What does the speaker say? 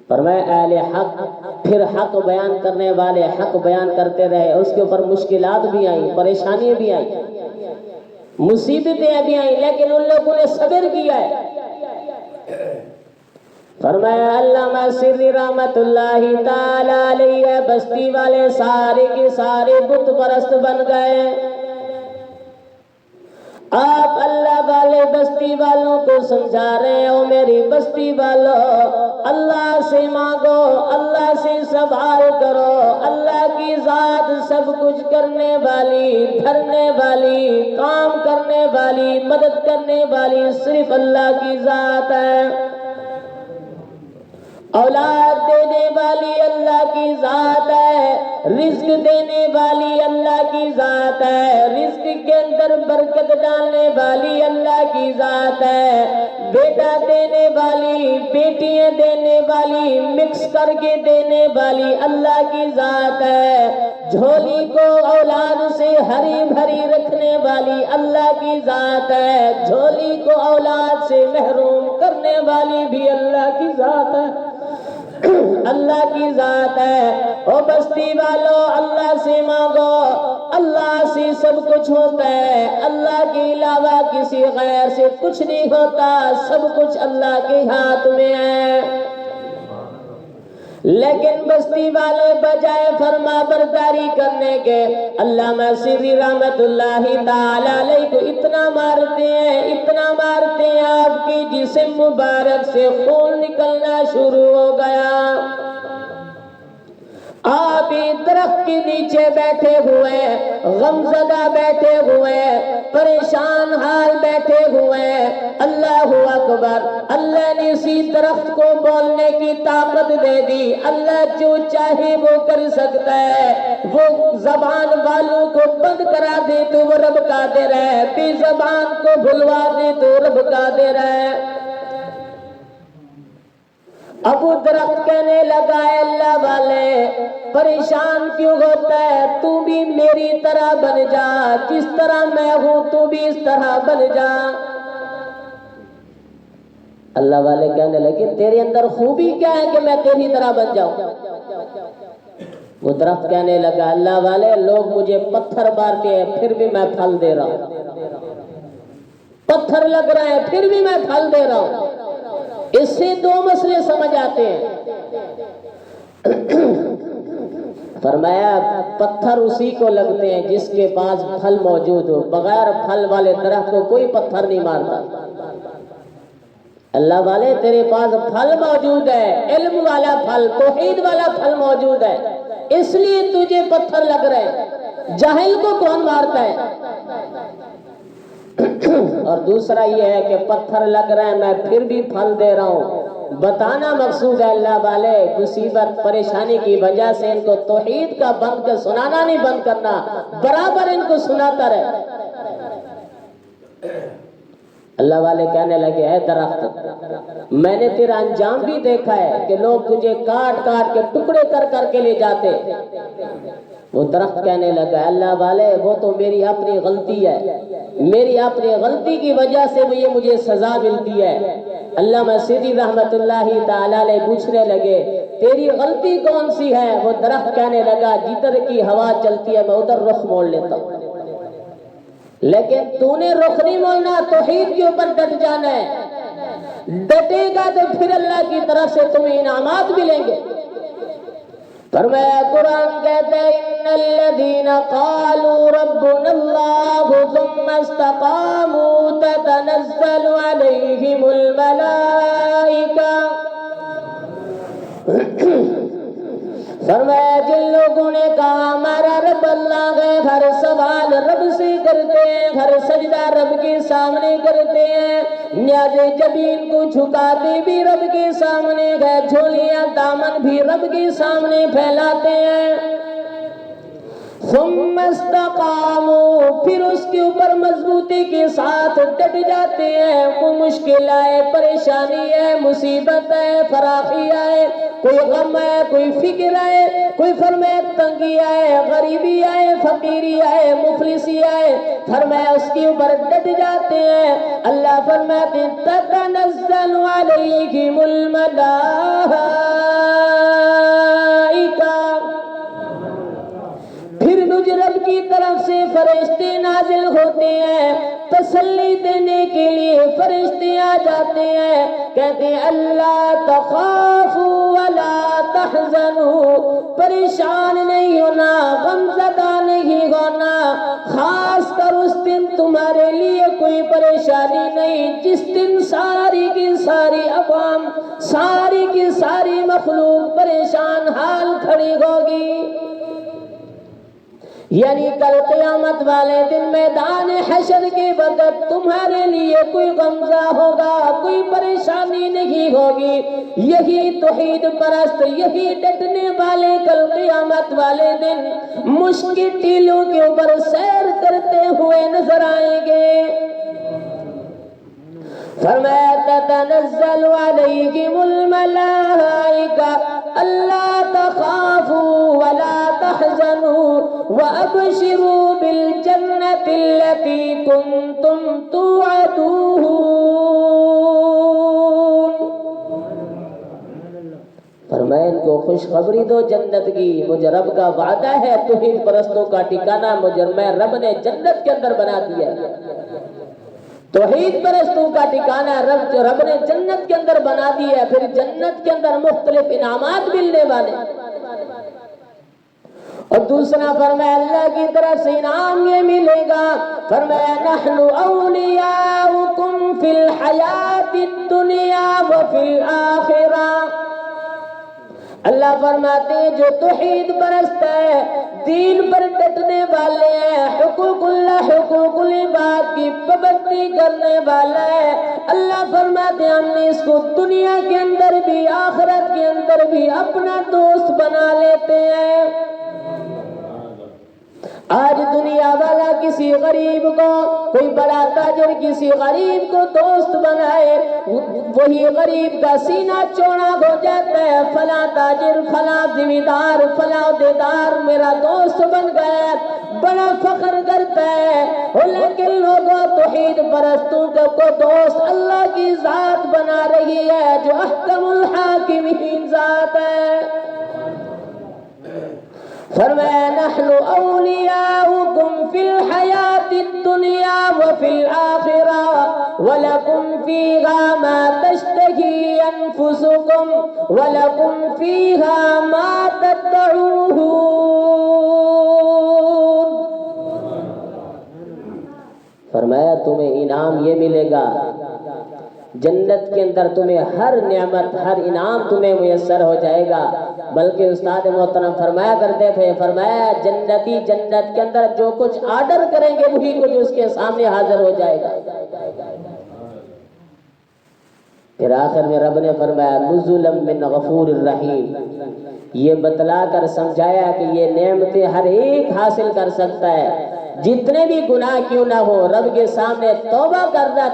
فرمایا اہل حق، پھر حق بیان کرنے والے حق بیان کرتے رہے، اس کے اوپر مشکلات بھی آئیں، پریشانیاں بھی آئیں، مصیبتیں بھی آئیں، لیکن ان لوگوں نے صبر کیا ہے۔ فرمایا علامہ سری رحمت اللہ تعالی علیہ بستی والے سارے کے سارے بت پرست بن گئے۔ آپ اللہ والے بستی والوں کو سمجھا رہے ہو، میری بستی والوں اللہ سے مانگو، اللہ سے سوال کرو، اللہ کی ذات سب کچھ کرنے والی، دھرنے والی، کام کرنے والی، مدد کرنے والی صرف اللہ کی ذات ہے۔ اولاد دینے والی اللہ کی ذات ہے، رزق دینے والی اللہ کی ذات ہے، رزق کے اندر برکت ڈالنے والی اللہ کی ذات ہے، بیٹا دینے والی، بیٹیاں دینے والی، مکس کر کے دینے والی اللہ کی ذات ہے، جھولی کو اولاد سے ہری بھری رکھنے والی اللہ کی ذات ہے، جھولی کو اولاد سے محروم کرنے والی بھی اللہ کی ذات ہے، اللہ کی ذات ہے۔ او بستی والو اللہ سے مانگو، اللہ سے سب کچھ ہوتا ہے، اللہ کے علاوہ کسی غیر سے کچھ نہیں ہوتا، سب کچھ اللہ کے ہاتھ میں ہے۔ لیکن بستی والے بجائے فرما برداری کرنے کے علامہ سری رحمت اللہ تعالی علیہ کو اتنا مارتے ہیں، اتنا مارتے ہیں، آپ کی جسم مبارک سے خون نکلنا شروع ہو گیا۔ آپ درخت کے نیچے بیٹھے ہوئے، غمزدہ بیٹھے ہوئے، پریشان حال بیٹھے ہوئے، اللہ اکبر، اللہ نے اسی درخت کو بولنے کی طاقت دے دی، اللہ جو چاہے وہ کر سکتا ہے، وہ زبان والوں کو بند کرا دے تو وہ رب قادر ہے، بے زبان کو بھلوا دے تو رب قادر ہے۔ ابو درخت کہنے لگا ہے اللہ والے پریشان کیوں ہوتا ہے، تو بھی میری طرح بن جا، جس طرح میں ہوں تو بھی اس طرح بن جا۔ اللہ والے کہنے لگے تیرے اندر خوبی کیا ہے کہ میں تیری طرح بن جاؤں؟ وہ درخت کہنے لگا اللہ والے لوگ مجھے پتھر مارتے ہیں پھر بھی میں پھل دے رہا ہوں، پتھر لگ رہے ہیں پھر بھی میں پھل دے رہا ہوں۔ اس سے دو مسئلے سمجھ آتے ہیں۔ فرمایا پتھر اسی کو لگتے ہیں جس کے پاس پھل موجود ہو، بغیر پھل والے درخت کو کوئی پتھر نہیں مارتا۔ اللہ والے تیرے پاس پھل موجود ہے، علم والا پھل، توحید والا پھل موجود ہے، اس لیے تجھے پتھر لگ رہے ہیں، جاہل کو کون مارتا ہے؟ اور دوسرا یہ ہے کہ پتھر لگ رہے ہیں میں پھر بھی پھل دے رہا ہوں، بتانا مقصود ہے اللہ والے مصیبت پریشانی کی وجہ سے ان کو توحید کا بند کر سنانا نہیں بند کرنا، برابر ان کو سناتا رہے۔ اللہ والے کہنے لگے اے درخت میں نے تیرا انجام بھی دیکھا ہے کہ لوگ تجھے کاٹ کاٹ کے ٹکڑے کر کر کے لے جاتے۔ وہ درخت کہنے لگا اللہ والے وہ تو میری اپنی غلطی ہے، میری اپنی غلطی کی وجہ سے یہ مجھے سزا ملتی ہے۔ علامہ سری رحمت اللہ تعالی علیہ پوچھنے لگے تیری غلطی کون سی ہے؟ وہ درخت کہنے لگا جدھر کی ہوا چلتی ہے میں ادھر رخ موڑ لیتا ہوں، لیکن تو نے رخ نہیں موڑنا، توحید کے اوپر ڈٹ جانا ہے، ڈٹے گا تو پھر اللہ کی طرف سے تمہیں انعامات ملیں گے۔ فرمایا قرآن کہتا ہے ان الذین قالوا ربنا اللہ ثم استقاموا تتنزل علیہم الملائکہ، فرمایا جن لوگوں نے کہا ہمارا رب اللہ ہے، ہر سوال رب سے کرتے ہیں، ہر سجدہ رب کے سامنے کرتے ہیں، نیاز جبین کو جھکاتے بھی رب کے سامنے ہے، جھولیاں دامن بھی رب کے سامنے پھیلاتے ہیں، ثم استقاموا پھر اس کے اوپر مضبوطی کے ساتھ ڈٹ جاتے ہیں، کوئی مشکل آئے، پریشانی ہے، مصیبت ہے، فراخی آئے، کوئی غم آئے، کوئی فکر آئے، کوئی فرمائے تنگی آئے، غریبی آئے، فقیری آئے، مفلسی آئے، فرمایا اس کے اوپر ڈٹ جاتے ہیں۔ اللہ فرماتے تتنزل علیہم الملائکہ کی طرف سے فرشتے نازل ہوتے ہیں، تسلی دینے کے لیے فرشتے آ جاتے ہیں، کہتے ہیں اللہ تخافوا ولا تحزنوا، پریشان نہیں ہونا، غمزدہ نہیں ہونا، خاص کر اس دن تمہارے لیے کوئی پریشانی نہیں جس دن ساری کی ساری عوام، ساری کی ساری مخلوق پریشان حال کھڑی ہوگی۔ یعنی کل قیامت والے دن میدان حشر کے وقت تمہارے لیے کوئی غمزہ ہوگا، کوئی پریشانی نہیں ہوگی۔ یہی توحید پرست، یہی ڈٹنے والے کل قیامت والے دن مشکل ٹیلوں کے اوپر سیر کرتے ہوئے نظر آئیں گے۔ فرمایا تتنزل علیہم الملائکہ الا تخافوا ولا تحزنوا وابشروا بالجنۃ التي کنتم توعدون۔ فرمایا ان کو خوشخبری دو جنت کی، مجھے رب کا وعدہ ہے، توحید پرستوں کا ٹھکانہ مجھے میں رب نے جنت کے اندر بنا دیا ہے۔ توحید پرستوں کا ٹھکانہ رب نے جنت کے اندر بنا دیا ہے، پھر جنت کے اندر مختلف انعامات ملنے والے۔ اور دوسرا فرمایا اللہ کی طرف سے انعام یہ ملے گا، فرمایا نحن اولیاؤکم فی الحیات الدنیا وفی الآخرہ۔ اللہ فرماتے ہیں جو توحید پرست ہے، دین پر ڈٹنے والے ہیں، حقوق اللہ حقوق العباد کی پابندی کرنے والا ہے، اللہ فرماتے ہیں ہم نے اس کو دنیا کے اندر بھی آخرت کے اندر بھی اپنا دوست بنا لیتے ہیں۔ آج دنیا والا کسی غریب کو، کوئی بڑا تاجر کسی غریب کو دوست بنائے، وہی غریب کا سینہ چوڑا ہو جاتا ہے، فلاں تاجر، فلاں زمیندار، فلاں عہدیدار میرا دوست بن گیا، بڑا فخر کرتا ہے۔ لیکن لوگوں توحید پرستوں کو دوست اللہ کی ذات بنا رہی ہے جو احکم الحاکمین ذات ہے۔ فرمایا نحن اولیاؤکم فی الحیات الدنیا وفی الآخرہ ولکم فیہا ما تشتہی انفسکم ولکم فیہا ما تدعون۔ فرمایا تمہیں انعام یہ ملے گا، جنت کے اندر تمہیں ہر نعمت ہر انعام تمہیں میسر ہو جائے گا۔ بلکہ استاد محترم فرمایا کرتے تھے، فرمایا جنتی جنت کے اندر جو کچھ آرڈر کریں گے وہی کچھ اس کے سامنے حاضر ہو جائے گا۔ پھر آخر میں رب نے فرمایا نزلا من غفور الرحیم، یہ بتلا کر سمجھایا کہ یہ نعمتیں ہر ایک حاصل کر سکتا ہے، جتنے بھی گناہ کیوں نہ ہو رب کے سامنے توبہ کرنا